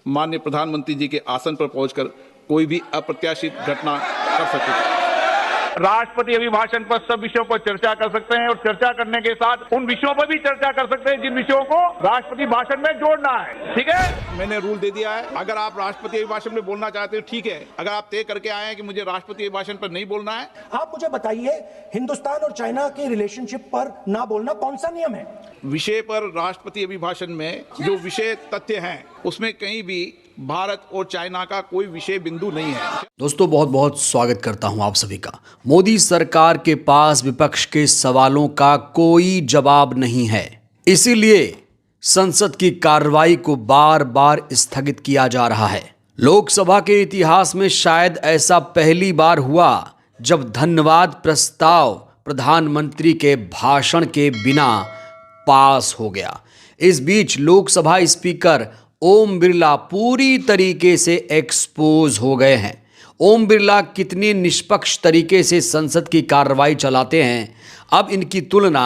माननीय प्रधानमंत्री जी के आसन पर पहुंचकर कोई भी अप्रत्याशित घटना कर सकते थे। राष्ट्रपति अभिभाषण पर सब विषयों पर चर्चा कर सकते हैं और चर्चा करने के साथ उन विषयों पर भी चर्चा कर सकते हैं जिन विषयों को राष्ट्रपति भाषण में जोड़ना है। ठीक है, मैंने रूल दे दिया है। अगर आप राष्ट्रपति अभिभाषण में बोलना चाहते हो ठीक है, अगर आप तय करके आए हैं कि मुझे राष्ट्रपति अभिभाषण पर नहीं बोलना है। आप मुझे बताइए, हिंदुस्तान और चाइना के रिलेशनशिप पर ना बोलना कौन सा नियम है? विषय पर राष्ट्रपति अभिभाषण में जो विषय तथ्य हैं उसमें कहीं भी भारत और चाइना का कोई विषय बिंदु नहीं है। दोस्तों, बहुत बहुत स्वागत करता हूं आप सभी का। मोदी सरकार के पास विपक्ष के सवालों का कोई जवाब नहीं है, इसीलिए संसद की कार्रवाई को बार बार स्थगित किया जा रहा है। लोकसभा के इतिहास में शायद ऐसा पहली बार हुआ जब धन्यवाद प्रस्ताव प्रधानमंत्री के भाषण के बिना पास हो गया। इस बीच लोकसभा स्पीकर ओम बिरला पूरी तरीके से एक्सपोज हो गए हैं। ओम बिरला कितनी निष्पक्ष तरीके से संसद की कार्रवाई चलाते हैं, अब इनकी तुलना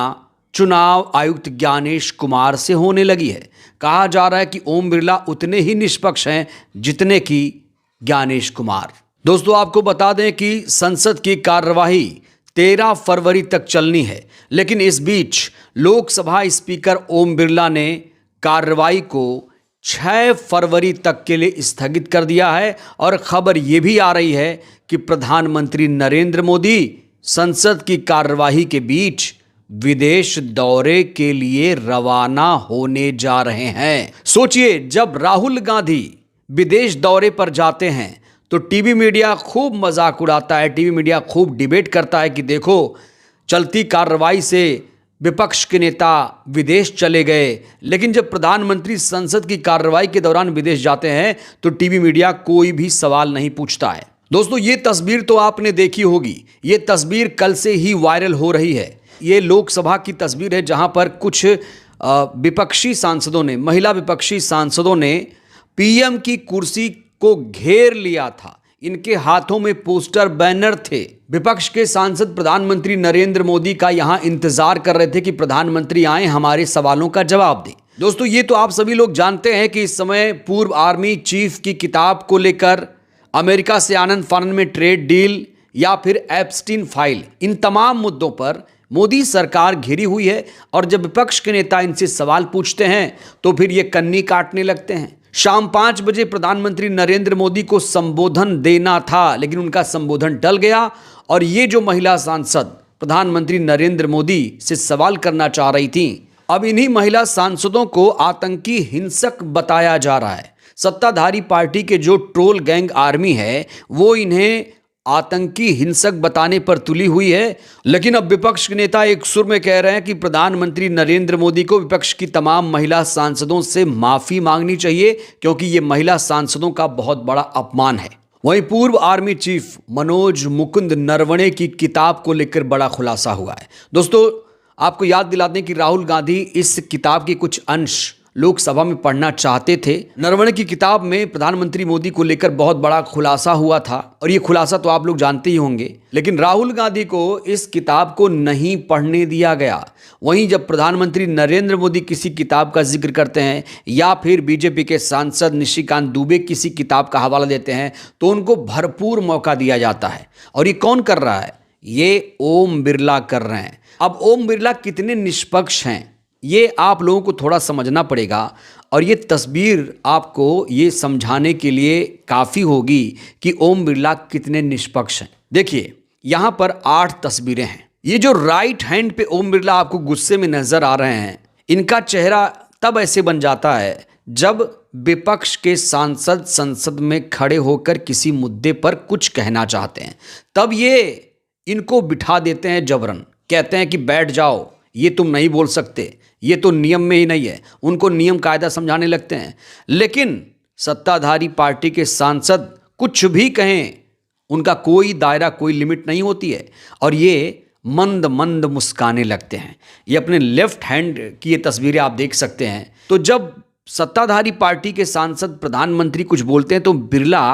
चुनाव आयुक्त ज्ञानेश कुमार से होने लगी है। कहा जा रहा है कि ओम बिरला उतने ही निष्पक्ष हैं जितने कि ज्ञानेश कुमार। दोस्तों, आपको बता दें कि संसद की कार्यवाही 13 फरवरी तक चलनी है, लेकिन इस बीच लोकसभा स्पीकर ओम बिरला ने कार्रवाई को 6 फरवरी तक के लिए स्थगित कर दिया है। और खबर यह भी आ रही है कि प्रधानमंत्री नरेंद्र मोदी संसद की कार्यवाही के बीच विदेश दौरे के लिए रवाना होने जा रहे हैं। सोचिए, जब राहुल गांधी विदेश दौरे पर जाते हैं तो टीवी मीडिया खूब मजाक उड़ाता है, टीवी मीडिया खूब डिबेट करता है कि देखो, चलती कार्रवाई से विपक्ष के नेता विदेश चले गए। लेकिन जब प्रधानमंत्री संसद की कार्रवाई के दौरान विदेश जाते हैं तो टीवी मीडिया कोई भी सवाल नहीं पूछता है। दोस्तों, ये तस्वीर तो आपने देखी होगी। ये तस्वीर कल से ही वायरल हो रही है। ये लोकसभा की तस्वीर है जहां पर कुछ विपक्षी सांसदों ने, महिला विपक्षी सांसदों ने पीएम की कुर्सी को घेर लिया था। इनके हाथों में पोस्टर बैनर थे। विपक्ष के सांसद प्रधानमंत्री नरेंद्र मोदी का यहां इंतजार कर रहे थे कि प्रधानमंत्री आए, हमारे सवालों का जवाब दें। दोस्तों, ये तो आप सभी लोग जानते हैं कि इस समय पूर्व आर्मी चीफ की किताब को लेकर अमेरिका से आनंद फानंद में ट्रेड डील या फिर एप्स्टीन फाइल, इन तमाम मुद्दों पर मोदी सरकार घिरी हुई है। और जब विपक्ष के नेता इनसे सवाल पूछते हैं तो फिर ये कन्नी काटने लगते हैं। शाम 5 बजे प्रधानमंत्री नरेंद्र मोदी को संबोधन देना था, लेकिन उनका संबोधन टल गया। और ये जो महिला सांसद प्रधानमंत्री नरेंद्र मोदी से सवाल करना चाह रही थी, अब इन्हीं महिला सांसदों को आतंकी हिंसक बताया जा रहा है। सत्ताधारी पार्टी के जो ट्रोल गैंग आर्मी है वो इन्हें आतंकी हिंसक बताने पर तुली हुई है। लेकिन अब विपक्ष के नेता एक सुर में कह रहे हैं कि प्रधानमंत्री नरेंद्र मोदी को विपक्ष की तमाम महिला सांसदों से माफी मांगनी चाहिए, क्योंकि ये महिला सांसदों का बहुत बड़ा अपमान है। वहीं पूर्व आर्मी चीफ मनोज मुकुंद नरवणे की किताब को लेकर बड़ा खुलासा हुआ है। दोस्तों, आपको याद दिला दें कि राहुल गांधी इस किताब के कुछ अंश लोकसभा में पढ़ना चाहते थे। नरवणे की किताब में प्रधानमंत्री मोदी को लेकर बहुत बड़ा खुलासा हुआ था, और ये खुलासा तो आप लोग जानते ही होंगे। लेकिन राहुल गांधी को इस किताब को नहीं पढ़ने दिया गया। वहीं जब प्रधानमंत्री नरेंद्र मोदी किसी किताब का जिक्र करते हैं या फिर बीजेपी के सांसद निशिकांत दुबे किसी किताब का हवाला देते हैं तो उनको भरपूर मौका दिया जाता है। और ये कौन कर रहा है? ये ओम बिरला कर रहे हैं। अब ओम बिरला कितने निष्पक्ष हैं ये आप लोगों को थोड़ा समझना पड़ेगा, और ये तस्वीर आपको ये समझाने के लिए काफ़ी होगी कि ओम बिरला कितने निष्पक्ष हैं। देखिए, यहाँ पर 8 तस्वीरें हैं। ये जो राइट हैंड पे ओम बिरला आपको गुस्से में नजर आ रहे हैं, इनका चेहरा तब ऐसे बन जाता है जब विपक्ष के सांसद संसद में खड़े होकर किसी मुद्दे पर कुछ कहना चाहते हैं, तब ये इनको बिठा देते हैं जबरन। कहते हैं कि बैठ जाओ, ये तुम नहीं बोल सकते, ये तो नियम में ही नहीं है। उनको नियम कायदा समझाने लगते हैं। लेकिन सत्ताधारी पार्टी के सांसद कुछ भी कहें, उनका कोई दायरा, कोई लिमिट नहीं होती है, और ये मंद मंद मुस्काने लगते हैं। ये अपने लेफ्ट हैंड की ये तस्वीरें आप देख सकते हैं। तो जब सत्ताधारी पार्टी के सांसद प्रधानमंत्री कुछ बोलते हैं तो बिरला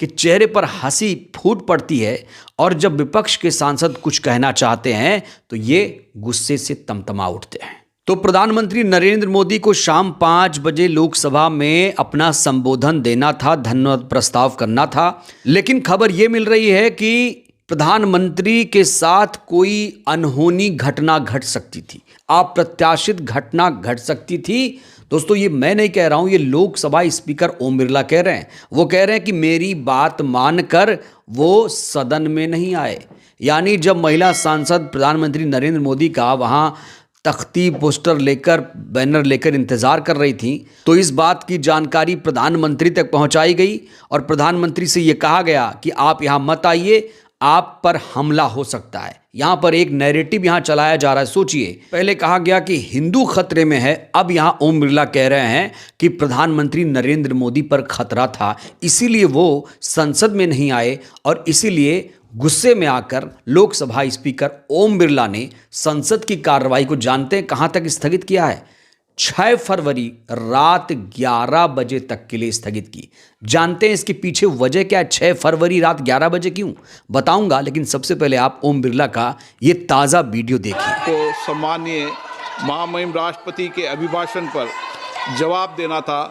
के चेहरे पर हंसी फूट पड़ती है, और जब विपक्ष के सांसद कुछ कहना चाहते हैं तो ये गुस्से से तमतमा उठते हैं। तो प्रधानमंत्री नरेंद्र मोदी को शाम 5 बजे लोकसभा में अपना संबोधन देना था, धन्यवाद प्रस्ताव करना था। लेकिन खबर यह मिल रही है कि प्रधानमंत्री के साथ कोई अनहोनी घटना घट सकती थी, अप्रत्याशित घटना घट सकती थी। दोस्तों, ये मैं नहीं कह रहा हूं, ये लोकसभा स्पीकर ओम बिरला कह रहे हैं। वो कह रहे हैं कि मेरी बात मानकर वो सदन में नहीं आए। यानी जब महिला सांसद प्रधानमंत्री नरेंद्र मोदी का वहां तख्ती, पोस्टर लेकर, बैनर लेकर इंतजार कर रही थी, तो इस बात की जानकारी प्रधानमंत्री तक पहुंचाई गई और प्रधानमंत्री से यह कहा गया कि आप यहां मत आइए, आप पर हमला हो सकता है। यहां पर एक नैरेटिव यहां चलाया जा रहा है। सोचिए, पहले कहा गया कि हिंदू खतरे में है, अब यहां ओम बिरला कह रहे हैं कि प्रधानमंत्री नरेंद्र मोदी पर खतरा था, इसीलिए वो संसद में नहीं आए और इसीलिए गुस्से में आकर लोकसभा स्पीकर ओम बिरला ने संसद की कार्रवाई को जानते हैं कहां तक स्थगित किया है? 6 फरवरी रात 11 बजे तक के लिए स्थगित की। जानते हैं इसके पीछे वजह क्या है? 6 फरवरी रात 11 बजे क्यों, बताऊंगा, लेकिन सबसे पहले आप ओम बिरला का ये ताज़ा वीडियो देखिए। तो सम्माननीय महामहिम राष्ट्रपति के अभिभाषण पर जवाब देना था,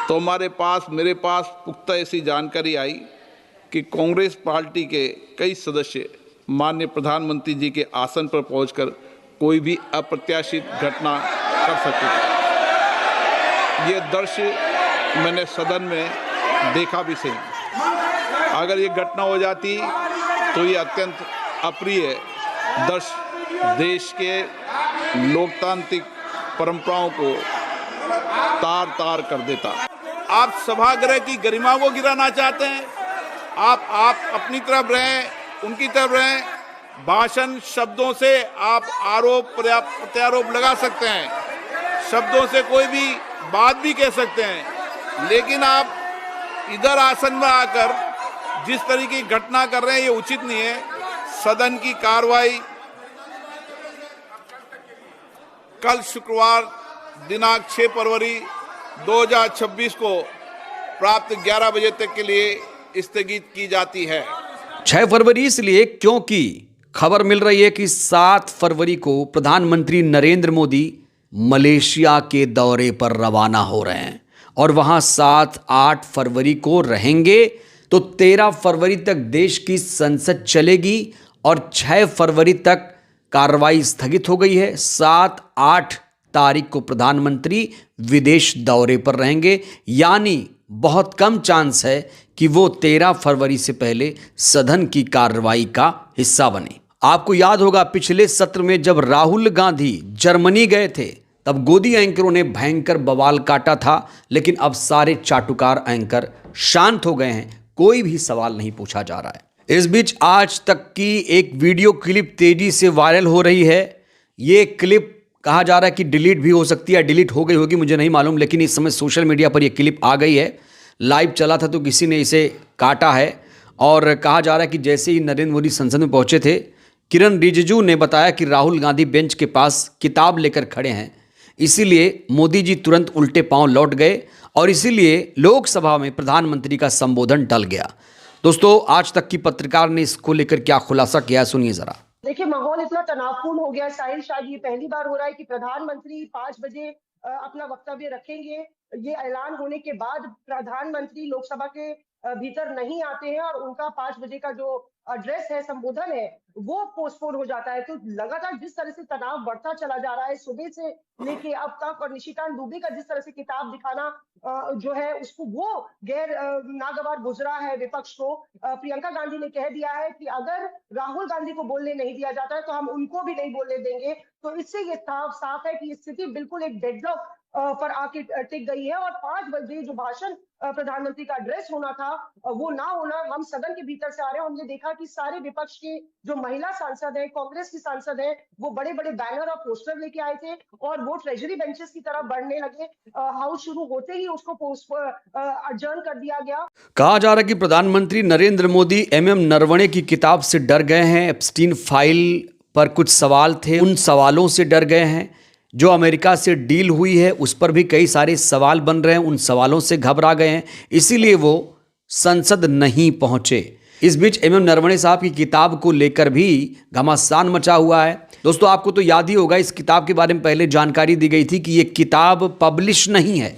तो मेरे पास पुख्ता ऐसी जानकारी आई कि कांग्रेस पार्टी के कई सदस्य माननीय प्रधानमंत्री जी के आसन पर पहुंचकर कोई भी अप्रत्याशित घटना कर सकते थे। ये दृश्य मैंने सदन में देखा भी सही। अगर ये घटना हो जाती तो ये अत्यंत अप्रिय दृश्य देश के लोकतांत्रिक परंपराओं को तार तार कर देता। आप सभागृह की गरिमा को गिराना चाहते हैं, आप अपनी तरफ रहें, उनकी तरफ रहें। भाषण शब्दों से आप आरोप प्रत्यारोप लगा सकते हैं, शब्दों से कोई भी बात भी कह सकते हैं, लेकिन आप इधर आसन में आकर जिस तरीके की घटना कर रहे हैं ये उचित नहीं है। सदन की कार्रवाई कल शुक्रवार दिनांक 6 फरवरी 2026 को प्राप्त 11 बजे तक के लिए स्थगित की जाती है। 6 फरवरी इसलिए क्योंकि खबर मिल रही है कि 7 फरवरी को प्रधानमंत्री नरेंद्र मोदी मलेशिया के दौरे पर रवाना हो रहे हैं और वहां 7-8 फरवरी को रहेंगे। तो 13 फरवरी तक देश की संसद चलेगी और 6 फरवरी तक कार्रवाई स्थगित हो गई है। 7-8 तारीख को प्रधानमंत्री विदेश दौरे पर रहेंगे, यानी बहुत कम चांस है कि वो 13 फरवरी से पहले सदन की कार्रवाई का हिस्सा बने। आपको याद होगा पिछले सत्र में जब राहुल गांधी जर्मनी गए थे, तब गोदी एंकरों ने भयंकर बवाल काटा था, लेकिन अब सारे चाटुकार एंकर शांत हो गए हैं, कोई भी सवाल नहीं पूछा जा रहा है। इस बीच आज तक की एक वीडियो क्लिप तेजी से वायरल हो रही है। ये क्लिप कहा जा रहा है कि डिलीट भी हो सकती है, डिलीट हो गई होगी, मुझे नहीं मालूम, लेकिन इस समय सोशल मीडिया पर यह क्लिप आ गई है। लाइव चला था तो किसी ने इसे काटा है और कहा जा रहा है कि जैसे ही नरेंद्र मोदी संसद में पहुंचे थे, किरण रिजिजू ने बताया कि राहुल गांधी बेंच के पास किताब लेकर खड़े हैं, इसीलिए मोदी जी तुरंत उल्टे पांव लौट गए और इसीलिए लोकसभा में प्रधानमंत्री का संबोधन टल गया। दोस्तों, आज तक की पत्रकार ने इसको लेकर क्या खुलासा किया, सुनिए जरा। देखिए, माहौल इतना तनावपूर्ण हो गया है साहिल, शायद ये पहली बार हो रहा है कि प्रधानमंत्री 5 बजे अपना वक्तव्य रखेंगे। ये ऐलान होने के बाद प्रधानमंत्री लोकसभा के भीतर नहीं आते हैं और उनका 5 बजे का जो एड्रेस है, संबोधन है, वो पोस्टपोन हो जाता है। तो लगातार जिस तरह से तनाव बढ़ता चला जा रहा है सुबह से लेके अब तक, और निशिकांत दुबे का जिस तरह से किताब दिखाना जो है उसको वो गैर नागवार गुजरा है विपक्ष को। प्रियंका गांधी ने कह दिया है कि अगर राहुल गांधी को बोलने नहीं दिया जाता है तो हम उनको भी नहीं बोलने देंगे। तो इससे ये साफ है कि स्थिति बिल्कुल एक डेडलॉक पर आके टिक गई है और 5 बजे जो भाषण प्रधानमंत्री का एड्रेस होना था वो ना होना, हम सदन के भीतर से आ रहे हैं। हमने देखा कि सारे विपक्ष के जो महिला सांसद हैं, कांग्रेस की सांसद हैं, वो बड़े बड़े बैनर और पोस्टर लेके आए थे और वो ट्रेजरी बेंचेस की तरफ बढ़ने लगे। हाउस शुरू होते ही उसको अडजर्न कर दिया गया। कहा जा रहा है कि प्रधानमंत्री नरेंद्र मोदी MM नरवणे की किताब से डर गए हैं। एप्स्टीन फाइल पर कुछ सवाल थे, उन सवालों से डर गए हैं। जो अमेरिका से डील हुई है उस पर भी कई सारे सवाल बन रहे हैं, उन सवालों से घबरा गए हैं, इसीलिए वो संसद नहीं पहुंचे। इस बीच एमएम नरवणे साहब की किताब को लेकर भी घमासान मचा हुआ है। दोस्तों, आपको तो याद ही होगा, इस किताब के बारे में पहले जानकारी दी गई थी कि ये किताब पब्लिश नहीं है,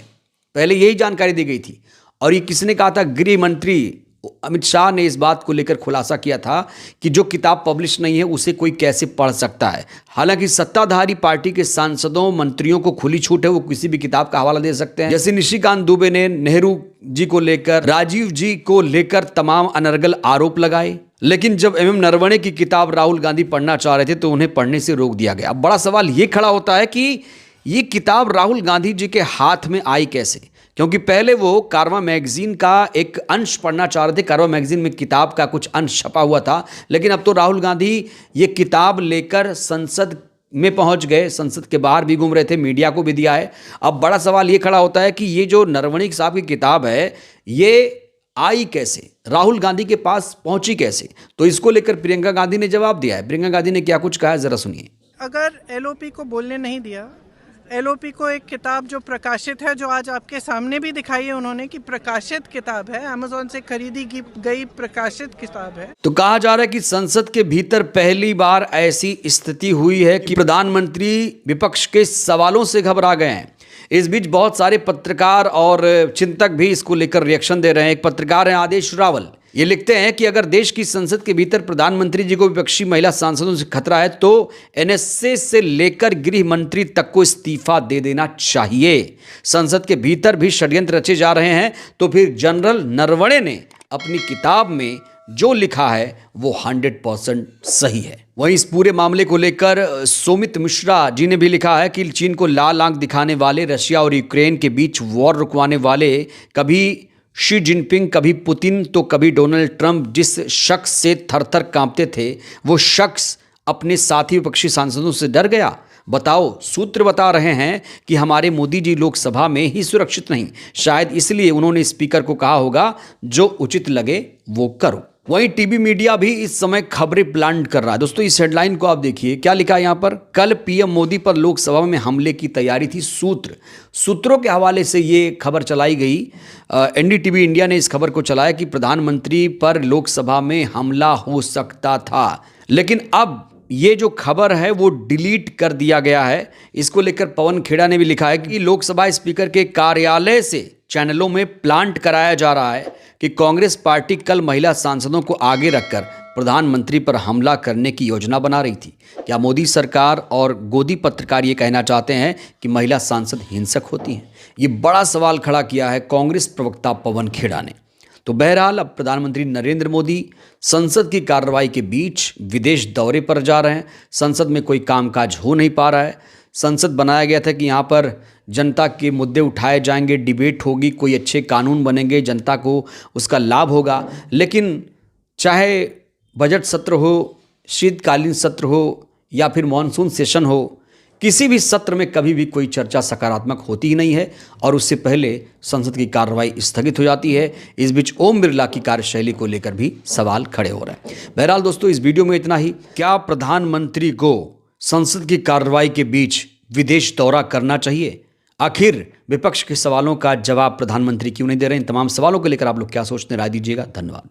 पहले यही जानकारी दी गई थी। और ये किसने कहा था? गृह मंत्री अमित शाह ने इस बात को लेकर खुलासा किया था कि जो किताब पब्लिश नहीं है उसे कोई कैसे पढ़ सकता है। हालांकि सत्ताधारी पार्टी के सांसदों मंत्रियों को खुली छूट है, वो किसी भी किताब का हवाला दे सकते हैं। जैसे निशिकांत दुबे ने नेहरू जी को लेकर, राजीव जी को लेकर तमाम अनर्गल आरोप लगाए, लेकिन जब एमएम नरवणे की किताब राहुल गांधी पढ़ना चाह रहे थे तो उन्हें पढ़ने से रोक दिया गया। अब बड़ा सवाल ये खड़ा होता है कि ये किताब राहुल गांधी जी के हाथ में आई कैसे? क्योंकि पहले वो कारवां मैगजीन का एक अंश पढ़ना चाह रहे थे, कारवां मैगजीन में किताब का कुछ अंश छपा हुआ था, लेकिन अब तो राहुल गांधी ये किताब लेकर संसद में पहुंच गए, संसद के बाहर भी घूम रहे थे, मीडिया को भी दिया है। अब बड़ा सवाल ये खड़ा होता है कि ये जो नरवणे साहब की किताब है ये आई कैसे, राहुल गांधी के पास पहुंची कैसे? तो इसको लेकर प्रियंका गांधी ने जवाब दिया है। प्रियंका गांधी ने क्या कुछ कहा है, जरा सुनिए। अगर एलओपी को बोलने नहीं दिया, एलओपी को एक किताब जो प्रकाशित है, जो आज आपके सामने भी दिखाई है उन्होंने कि प्रकाशित किताब है, अमेज़न से खरीदी गई प्रकाशित किताब है। तो कहा जा रहा है कि संसद के भीतर पहली बार ऐसी स्थिति हुई है कि प्रधानमंत्री विपक्ष के सवालों से घबरा गए हैं। इस बीच बहुत सारे पत्रकार और चिंतक भी इसको लेकर रिएक्शन दे रहे हैं। एक पत्रकार हैं आदेश रावल, ये लिखते हैं कि अगर देश की संसद के भीतर प्रधानमंत्री जी को विपक्षी महिला सांसदों से खतरा है तो एनएसए से लेकर गृह मंत्री तक को इस्तीफा दे देना चाहिए। संसद के भीतर भी षड्यंत्र रचे जा रहे हैं तो फिर जनरल नरवणे ने अपनी किताब में जो लिखा है वो 100% सही है। वहीं इस पूरे मामले को लेकर सोमित मिश्रा जी ने भी लिखा है कि चीन को लाल आंख दिखाने वाले, रशिया और यूक्रेन के बीच वॉर रुकवाने वाले, कभी शी जिनपिंग, कभी पुतिन तो कभी डोनाल्ड ट्रंप, जिस शख्स से थर-थर कांपते थे वो शख्स अपने साथी विपक्षी सांसदों से डर गया। बताओ, सूत्र बता रहे हैं कि हमारे मोदी जी लोकसभा में ही सुरक्षित नहीं, शायद इसलिए उन्होंने स्पीकर को कहा होगा जो उचित लगे वो करो। वहीं टीवी मीडिया भी इस समय खबरें प्लांट कर रहा है। दोस्तों, इस हेडलाइन को आप देखिए, क्या लिखा है यहाँ पर? कल पीएम मोदी पर लोकसभा में हमले की तैयारी थी। सूत्रों के हवाले से ये खबर चलाई गई। एनडीटीवी इंडिया ने इस खबर को चलाया कि प्रधानमंत्री पर लोकसभा में हमला हो सकता था, लेकिन अब ये जो खबर है वो डिलीट कर दिया गया है। इसको लेकर पवन खेड़ा ने भी लिखा है कि लोकसभा स्पीकर के कार्यालय से चैनलों में प्लांट कराया जा रहा है कि कांग्रेस पार्टी कल महिला सांसदों को आगे रखकर प्रधानमंत्री पर हमला करने की योजना बना रही थी। क्या मोदी सरकार और गोदी पत्रकार ये कहना चाहते हैं कि महिला सांसद हिंसक होती हैं? ये बड़ा सवाल खड़ा किया है कांग्रेस प्रवक्ता पवन खेड़ा ने। तो बहरहाल अब प्रधानमंत्री नरेंद्र मोदी संसद की कार्रवाई के बीच विदेश दौरे पर जा रहे हैं। संसद में कोई कामकाज हो नहीं पा रहा है। संसद बनाया गया था कि यहाँ पर जनता के मुद्दे उठाए जाएंगे, डिबेट होगी, कोई अच्छे कानून बनेंगे, जनता को उसका लाभ होगा। लेकिन चाहे बजट सत्र हो, शीतकालीन सत्र हो या फिर मॉनसून सेशन हो, किसी भी सत्र में कभी भी कोई चर्चा सकारात्मक होती ही नहीं है और उससे पहले संसद की कार्रवाई स्थगित हो जाती है। इस बीच ओम बिरला की कार्यशैली को लेकर भी सवाल खड़े हो रहे हैं। बहरहाल दोस्तों, इस वीडियो में इतना ही। क्या प्रधानमंत्री को संसद की कार्रवाई के बीच विदेश दौरा करना चाहिए? आखिर विपक्ष के सवालों का जवाब प्रधानमंत्री क्यों नहीं दे रहे हैं? इन तमाम सवालों को लेकर आप लोग क्या सोचते हैं, राय दीजिएगा। धन्यवाद।